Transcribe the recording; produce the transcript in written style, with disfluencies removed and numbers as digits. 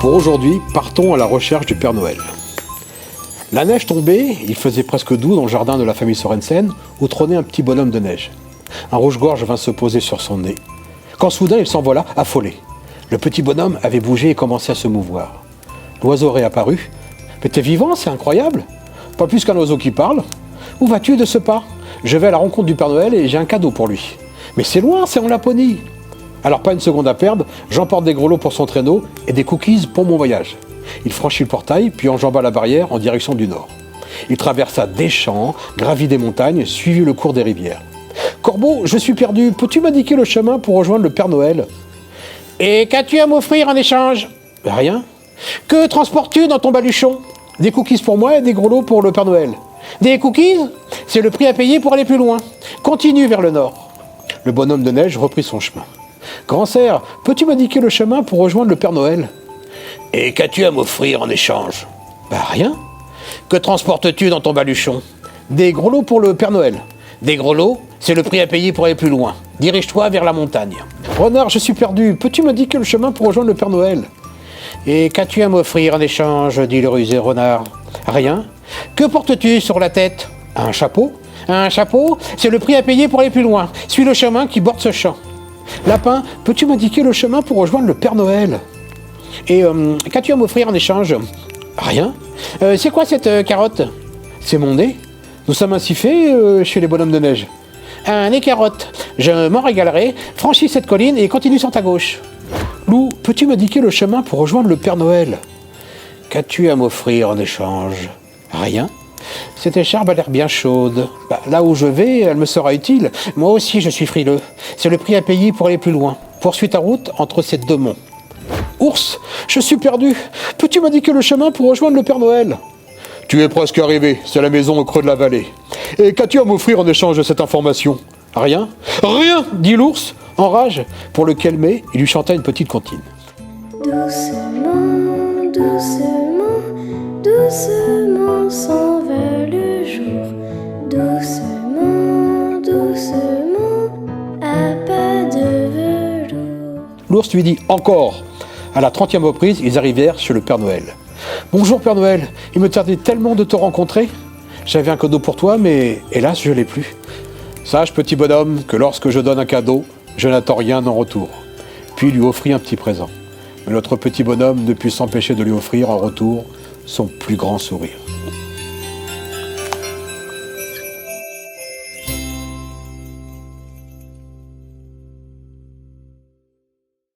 Pour aujourd'hui, partons à la recherche du Père Noël. La neige tombait, il faisait presque doux dans le jardin de la famille Sorensen, où trônait un petit bonhomme de neige. Un rouge-gorge vint se poser sur son nez. Quand soudain il s'envola, affolé. Le petit bonhomme avait bougé et commençait à se mouvoir. L'oiseau réapparut. « Mais t'es vivant, c'est incroyable ! Pas plus qu'un oiseau qui parle. Où vas-tu de ce pas ? Je vais à la rencontre du Père Noël et j'ai un cadeau pour lui. Mais c'est loin, c'est en Laponie. Alors pas une seconde à perdre, j'emporte des grelots pour son traîneau et des cookies pour mon voyage. » Il franchit le portail, puis enjamba la barrière en direction du nord. Il traversa des champs, gravit des montagnes, suivit le cours des rivières. « Corbeau, je suis perdu, peux-tu m'indiquer le chemin pour rejoindre le Père Noël ? » ?»« Et qu'as-tu à m'offrir en échange ? » ?»« Rien. »« Que transportes-tu dans ton baluchon ? » ?»« Des cookies pour moi et des grelots pour le Père Noël. »« Des cookies ? C'est le prix à payer pour aller plus loin. Continue vers le nord. » Le bonhomme de neige reprit son chemin. « Grand cerf, peux-tu m'indiquer le chemin pour rejoindre le Père Noël ? » « Et qu'as-tu à m'offrir en échange ? » ?»« Rien. »« Que transportes-tu dans ton baluchon ? » ?»« Des grelots pour le Père Noël. »« Des grelots ? C'est le prix à payer pour aller plus loin. Dirige-toi vers la montagne. »« Renard, je suis perdu. Peux-tu m'indiquer le chemin pour rejoindre le Père Noël ? » ?»« Et qu'as-tu à m'offrir en échange ? » dit le rusé renard. « Rien. »« Que portes-tu sur la tête ? » ?»« Un chapeau. »« Un chapeau ? C'est le prix à payer pour aller plus loin. Suis le chemin qui borde ce champ. »« Lapin, peux-tu m'indiquer le chemin pour rejoindre le Père Noël ? » Et qu'as-tu à m'offrir en échange ? Rien. C'est quoi cette carotte ? C'est mon nez. Nous sommes ainsi faits chez les bonhommes de neige. Un nez carotte. Je m'en régalerai. Franchis cette colline et continue sur ta gauche. Loup, peux-tu m'indiquer le chemin pour rejoindre le Père Noël ? Qu'as-tu à m'offrir en échange ? Rien. Cette écharpe a l'air bien chaude. Là où je vais, elle me sera utile. Moi aussi, je suis frileux. C'est le prix à payer pour aller plus loin. Poursuis ta route entre ces deux monts. Ours, je suis perdu. Peux-tu m'indiquer le chemin pour rejoindre le Père Noël ? Tu es presque arrivé, c'est la maison au creux de la vallée. Et qu'as-tu à m'offrir en échange de cette information ? Rien. Rien, dit l'ours, en rage. Pour le calmer, il lui chanta une petite comptine. Doucement, doucement, doucement s'en va le jour. Doucement, doucement, à pas de velours. L'ours lui dit encore. À la 30e reprise, ils arrivèrent chez le Père Noël. « Bonjour Père Noël, il me tardait tellement de te rencontrer. J'avais un cadeau pour toi, mais hélas, je ne l'ai plus. Sache, petit bonhomme, que lorsque je donne un cadeau, je n'attends rien en retour. » Puis il lui offrit un petit présent. Mais notre petit bonhomme ne put s'empêcher de lui offrir en retour son plus grand sourire.